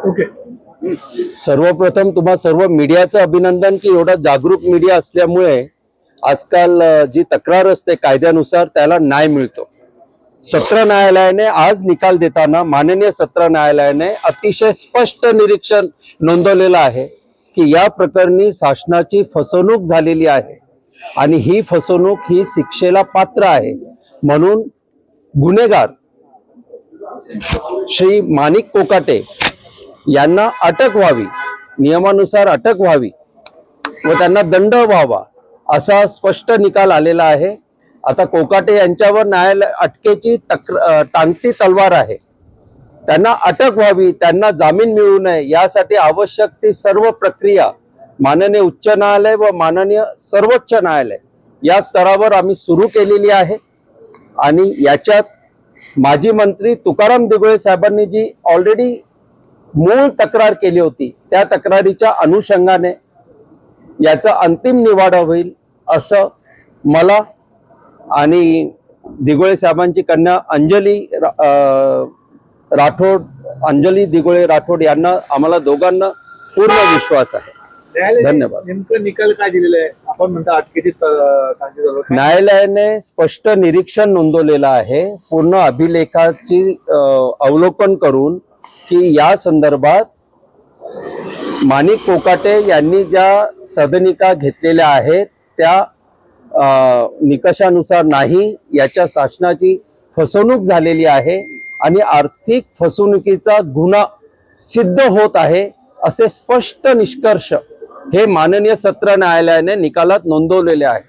Okay. सर्वप्रथम तुम्हा सर्व मीडियाचं अभिनंदन की एवढा जागरूक मीडिया असल्यामुळे आजकाल जी तक्रार असते कायद्यानुसार त्याला न्याय मिळतो. सत्र न्यायालयाने आज निकाल देताना माननीय सत्र न्यायालयाने अतिशय स्पष्ट निरीक्षण नोंदवलेलं आहे की या प्रकरणी शासनाची फसवणूक झालेली आहे आणि ही फसवणूक ही शिक्षेला पात्र आहे. म्हणून गुन्हेगार श्री माणिक कोकाटे यांना अटक व्हावी, नियमानुसार अटक व्हावी व त्यांना दंड व्हावा असा स्पष्ट निकाल आलेला आहे. आता कोकाटे यांच्यावर न्यायालय अटकेची टांगती तलवार आहे. त्यांना अटक व्हावी, त्यांना जामीन मिळू नये यासाठी आवश्यक ती सर्व प्रक्रिया माननीय उच्च न्यायालय व माननीय सर्वोच्च न्यायालय या स्तरावर आम्ही सुरू केलेली आहे. आणि याच्यात माजी मंत्री तुकाराम दिघोळे साहेबांनी जी ऑलरेडी मूळ तक्रार केली होती त्या तक्रारीच्या अनुषंगाने याचा अंतिम निवाडा होईल असं मला आणि दिघोळे साहेबांची कन्या अंजली दिघोळे राठोड यांना आम्हाला दोघांना पूर्ण विश्वास आहे. धन्यवाद. नेमकं निकाल काय दिलेला आहे? आपण म्हणता अटकेची न्यायालयाने स्पष्ट निरीक्षण नोंदवलेलं आहे पूर्ण अभिलेखाची अवलोकन करून की या संदर्भात माणिक कोकाटे यांनी ज्या सदनिका घेतलेल्या आहेत त्या निकषानुसार नाही, याच्या शासनाची फसवणूक झालेली आहे आणि आर्थिक फसवणुकीचा गुन्हा सिद्ध होत आहे असे स्पष्ट निष्कर्ष हे माननीय सत्र न्यायालयाने निकालात नोंदवलेले आहे.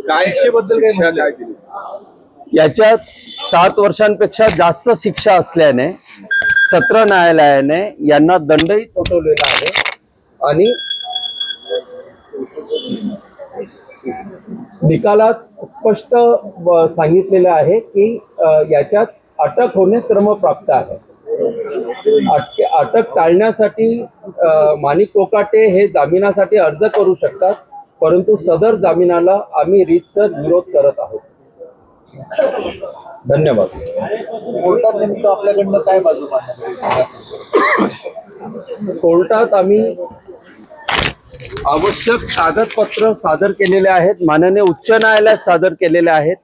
कायदेबद्दल काय याच्यात 7 वर्षांपेक्षा जास्त शिक्षा असल्याने सत्र न्यायालयाने यांना दंडही ठोठावलेला आहे आणि निकालात स्पष्ट सांगितलेलं आहे की याच्यात अटक होणे क्रमप्राप्त आहे. अटक टाळण्यासाठी माणिक कोकाटे हे जामिनासाठी अर्ज करू शकतात, परंतु सदर जामिनाला आम्ही रीतसर विरोध करत आहोत. धन्यवाद. कोर्टात नेमकं आपल्याकडनं काय बाजू मांडणार? कोर्टात आम्ही आवश्यक कागदपत्र सादर केलेले आहेत, माननीय उच्च न्यायालयात सादर केलेले आहेत.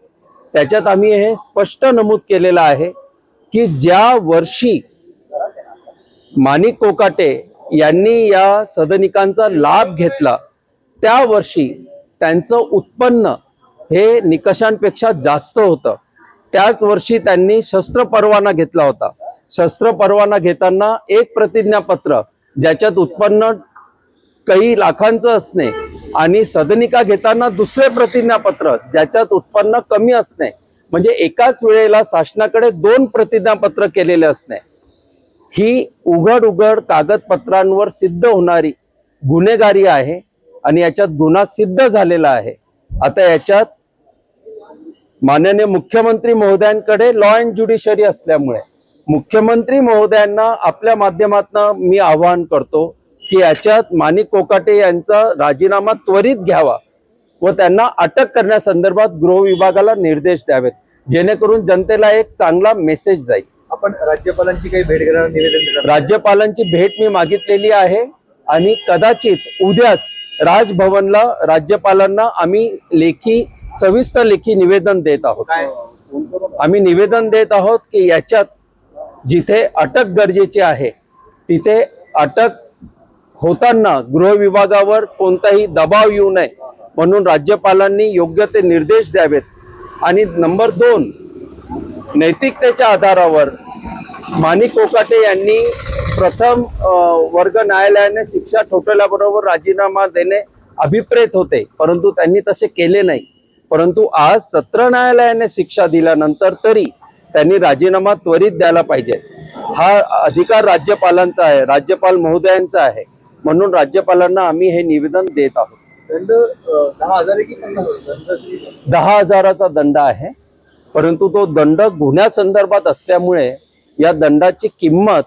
त्याच्यात आम्ही हे स्पष्ट नमूद केलेलं आहे की ज्या वर्षी माणिक कोकाटे यांनी या सदनिकांचा लाभ घेतला त्या वर्षी त्यांचं उत्पन्न हे निकषांपेक्षा जास्त होतं. त्याच वर्षी त्यांनी शस्त्र परवाना घेतला होता. शस्त्र परवाना घेताना एक प्रतिज्ञापत्र ज्याच्यात उत्पन्न काही लाखांचं असणे आणि सदनिका घेताना दुसरे प्रतिज्ञापत्र ज्याच्यात उत्पन्न कमी असणे, म्हणजे एकाच वेळेला शासनाकडे 2 प्रतिज्ञापत्र केलेले असणे ही उघड कागदपत्रांवर सिद्ध होणारी गुन्हेगारी आहे आणि याच्यात गुन्हा सिद्ध झालेला आहे. आता याच्यात माननीय मुख्यमंत्री महोदयांकडे लॉ अँड ज्युडिशरी असल्यामुळे मुख्यमंत्री महोदयांना आपल्या माध्यमातून मी आवाहन करतो की याच्यात माणिक कोकाटे यांचा राजीनामा त्वरित घ्यावा व त्यांना अटक करण्यासंदर्भात गृह विभागाला निर्देश द्यावेत, जेणेकरून जनतेला एक चांगला मेसेज जाईल. आपण राज्यपालांची काही भेट घेणार, निवेदन देणार? राज्यपालांची भेट मी मागितलेली आहे आणि कदाचित उद्याच राजभवनला राज्यपालांना आम्ही सविस्तर लेखी निवेदन देत आहोत. आम्ही निवेदन देत आहोत की याच्यात जिथे अटक गरजेची आहे तिथे अटक होताना गृह विभागावर कोणताही दबाव येऊ नये म्हणून राज्यपालांनी योग्य ते निर्देश द्यावेत. आणि नंबर 2, नैतिकतेच्या आधारावर माणिक कोकाटे यांनी प्रथम वर्ग न्यायालयाने शिक्षा ठोठावल्याबरोबर राजीनामा देणे अभिप्रेत होते, परंतु त्यांनी तसे केले नाही. परंतु आज सत्र न्यायालयाने शिक्षा दिल्यानंतर तरी त्यांनी राजीनामा त्वरित द्यायला पाहिजे. हा अधिकार राज्यपालांचा आहे, राज्यपाल महोदयांचा आहे, म्हणून राज्यपालांना आम्ही हे निवेदन देत आहोत. दंड 10,000 की 50,000? 10,000चा दंड आहे, परंतु तो दंड गुन्ह्यासंदर्भात असल्यामुळे या दंडाची किंमत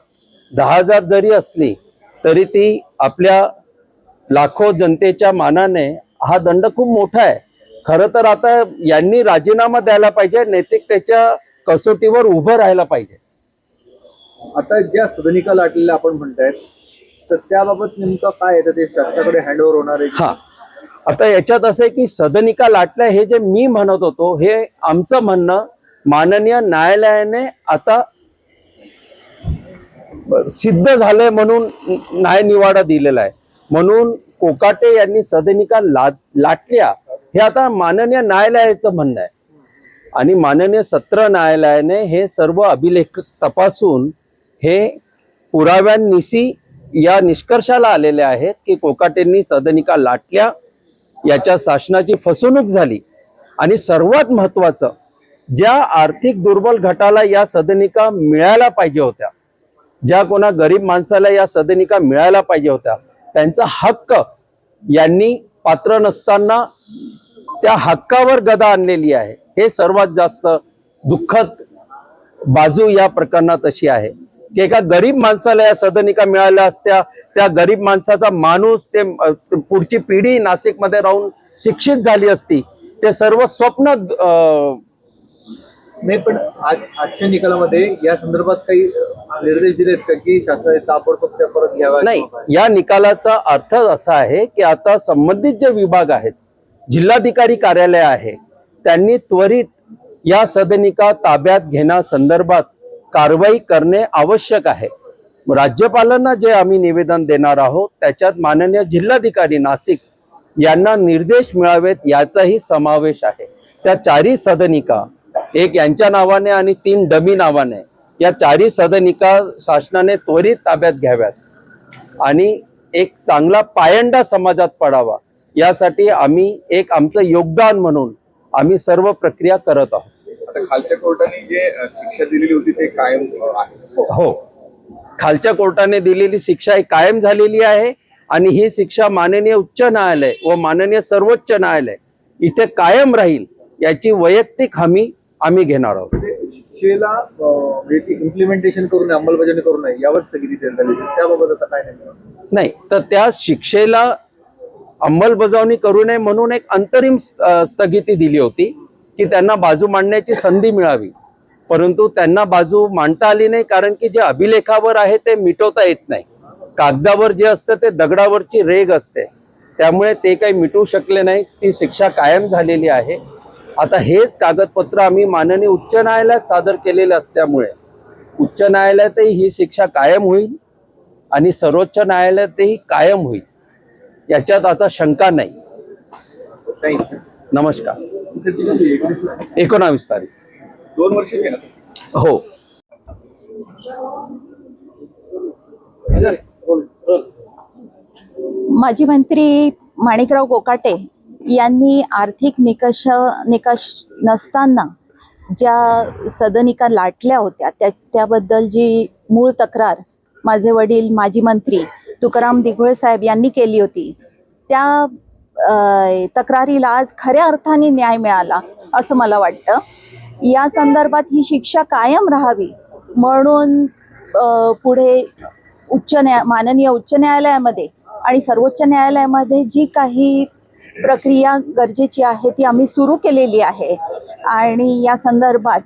10,000 जरी असली तरी ती आपल्या लाखो जनतेच्या मानाने हा दंड खूप मोठा आहे. खरं तर आता यांनी राजीनामा द्यायला पाहिजे, नैतिकतेच्या कसोटीवर उभं राहायला पाहिजे. आता ज्या सदनिका लाटलेल्या आपण म्हणतायत तर त्याबाबत नेमकं काय आहे तर ते शासनाकडे हँडओव्हर होणार आहे? हा, आता याच्यात असं आहे की सदनिका लाटल्या हे जे मी म्हणत होतो हे आमचं म्हणणं माननीय न्यायालयाने आता सिद्ध झालंय म्हणून न्यायनिवाडा दिलेला आहे. म्हणून कोकाटे यांनी सदनिका लाटल्या हे आता माननीय न्यायालयाचं म्हणणं आहे आणि माननीय सत्र न्यायालयाने हे सर्व अभिलेख तपासून हे पुराव्यांनिशी या निष्कर्षाला आलेले आहेत की कोकाटेंनी सदनिका लाटल्या, याच्या शासनाची फसवणूक झाली आणि सर्वात महत्वाचं ज्या आर्थिक दुर्बल गटाला या सदनिका मिळायला पाहिजे होत्या, ज्या कोणा गरीब माणसाला या सदनिका मिळायला पाहिजे होत्या, त्यांचा हक्क यांनी पात्र नसताना त्या हक्कावर गदा आणलेली आहे. हे सर्वात जास्त दुःखद बाजू या प्रकरणात अशी आहे की एका गरीब माणसाला या सदनिका मिळाल्या असत्या, त्या गरीब माणसाचा माणूस ते पुढची पिढी नाशिकमध्ये राहून शिक्षित झाली असती. ते सर्व स्वप्न नाही, पण आजच्या निकालामध्ये या संदर्भात काही निर्देश दिलेत का की शासनाने ताबडतोब त्या परत घ्याव्या? नाही, या निकालाचा अर्थ असा आहे की आता संबंधित जे विभाग आहेत, जिल्हाधिकारी कार्यालय आहे, त्यांनी त्वरित या सदनिका ताब्यात घेण्यासंदर्भात कारवाई करणे आवश्यक आहे. राज्यपालांना जे आम्ही निवेदन देणार आहोत त्याच्यात माननीय जिल्हाधिकारी नाशिक यांना निर्देश मिळावेत याचाही समावेश आहे. त्या 4 सदनिका, एक यांच्या नावाने आणि 3 डमी नावाने, या 4 सदनिका शासनाने त्वरित ताब्यात घ्याव्यात आणि एक चांगला पायंडा समाजात पडावा यासाठी आम्ही एक आमचं योगदान म्हणून आम्ही सर्व प्रक्रिया करत आहोत. आता खालच्या कोर्टाने जे शिक्षा दिलेली होती ते कायम आहे? हो, खालच्या कोर्टाने दिलेली शिक्षा ही कायम झालेली आहे आणि ही शिक्षा माननीय उच्च न्यायालय व माननीय सर्वोच्च न्यायालय इथे कायम राहील याची वैयक्तिक हमी आम्ही घेणार आहोत. शिक्षेला इम्प्लिमेंटेशन करून अंमलबजावणी करू नये यावर स्थगिती झाली, त्याबाबत आता काय नाही, तर त्या शिक्षेला अंमलबजावणी करू नये म्हणून एक अंतरिम स्थगिती दिली होती की त्यांना बाजू मांडण्याची संधी मिळावी, परंतु त्यांना बाजू मांडता आली नाही कारण की जे अभिलेखावर आहे ते मिटवता येत नाही. कागदावर जे असतं ते दगडावरची रेघ असते, त्यामुळे ते काही मिटवू शकले नाही. ती शिक्षा कायम झालेली आहे. आता हेच कागदपत्र आम्ही माननीय उच्च न्यायालयात सादर केलेले असल्यामुळे उच्च न्यायालयातही ही शिक्षा कायम होईल आणि सर्वोच्च न्यायालयातही कायम होईल, याच्यात आता शंका नाही. नमस्कार. 19 तारीख 2 वर्ष केलं. हो. माजी मंत्री माणिकराव कोकाटे यांनी आर्थिक निकष नसताना ज्या सदनिका लाटल्या होत्या त्याबद्दल जी मूळ तक्रार माझे वडील माजी मंत्री तुकाराम दिघोळे साहेब यांनी केली होती, त्या तक्रारीला आज खऱ्या अर्थाने न्याय मिळाला असं मला वाटतं. या संदर्भात ही शिक्षा कायम राहावी म्हणून पुढे माननीय उच्च न्यायालयामध्ये आणि सर्वोच्च न्यायालयामध्ये जी काही प्रक्रिया गरजेची आहे ती आम्ही सुरू केलेली आहे आणि या संदर्भात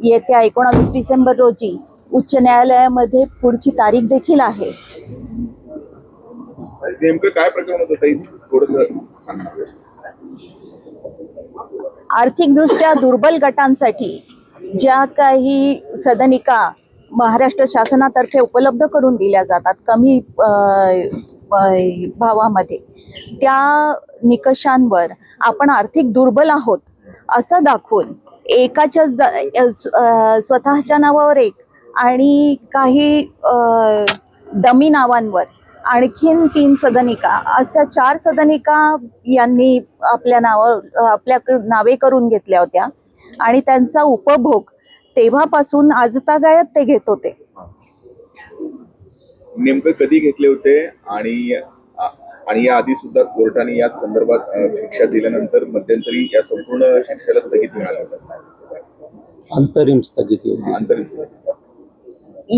येत्या 19 डिसेंबर रोजी उच्च न्यायालयामध्ये पुढची तारीख देखील आहे. नेमकं काय प्रकरण होतं ताई, थोडंसं सांगा. आर्थिकदृष्ट्या दुर्बल गटांसाठी ज्या काही सदनिका महाराष्ट्र शासनातर्फे उपलब्ध करून दिल्या जातात कमी भावामध्ये, त्या निकषांवर आपण आर्थिक दुर्बल आहोत असं दाखवून एकाच्या स्वतःच्या नावावर एक आणि काही डमी नावांवर आणखीन 3 सदनिका अशा 4 सदनिका यांनी आपल्या नावे करून घेतल्या होत्या आणि त्यांचा उपभोग तेव्हापासून आजतागायत ते घेत होते. नेमकं कधी घेतले होते आणि या आधी सुद्धा कोर्टाने या संदर्भात शिक्षा दिल्यानंतर मध्यंतरी या संपूर्ण शिक्षेला स्थगिती मिळाली होती? अंतरिम स्थगिती होती. अंतरिम.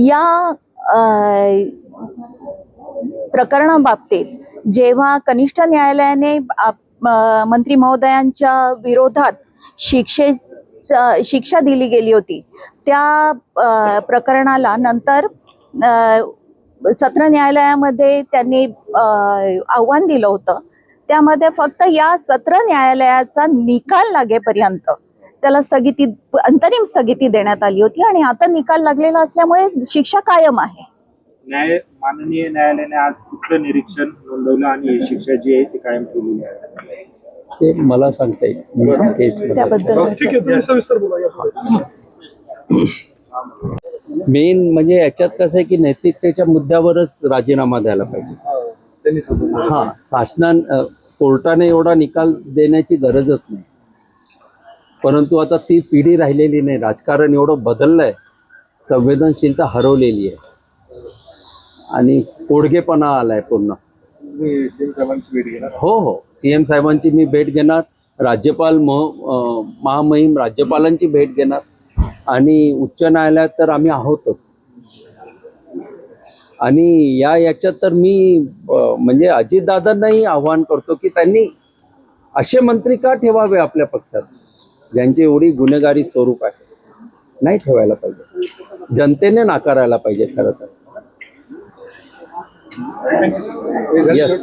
या प्रकरणाबाबतीत जेव्हा कनिष्ठ न्यायालयाने मंत्री महोदयांच्या विरोधात शिक्षा दिली गेली होती त्या प्रकरणाला नंतर सत्र न्यायालयामध्ये त्यांनी आव्हान दिलं होतं. त्यामध्ये फक्त या सत्र न्यायालयाचा निकाल लागेपर्यंत त्याला अंतरिम स्थगिती देण्यात आली होती आणि आता निकाल लागलेला असल्यामुळे शिक्षा कायम आहे. माननीय न्यायालयाने आज कुठलं निरीक्षण नोंदवलं आणि ही शिक्षा जी आहे ती कायम ठेवलेली आहे? ते मला सांगता येईल मी केसमध्ये त्याबद्दल मेन म्हणजे याच्यात कसं आहे की नैतिकतेच्या मुद्द्यावरच राजीनामा द्यायला पाहिजे. हा, कोर्टाने एवढा निकाल देण्याची गरजच नाही. परंतु आता ती पिढी राहिलेली नाही. राजकारण एवढं बदललंय, संवेदनशीलता हरवलेली आहे आणि कोडगेपणा आलाय पूर्ण. हो, सीएम साहेबांची मी भेट घेणार, राज्यपाल महामहिम राज्यपालांची भेट घेणार आणि उच्च न्यायालयात तर आम्ही आहोतच. आणि याच्यात तर मी म्हणजे अजितदादांनाही आव्हान करतो की त्यांनी असे मंत्री का ठेवावे आपल्या पक्षात ज्यांची एवढी गुन्हेगारी स्वरूप आहे. नाही ठेवायला पाहिजे, जनतेने नाकारायला पाहिजे खरं तर. येस.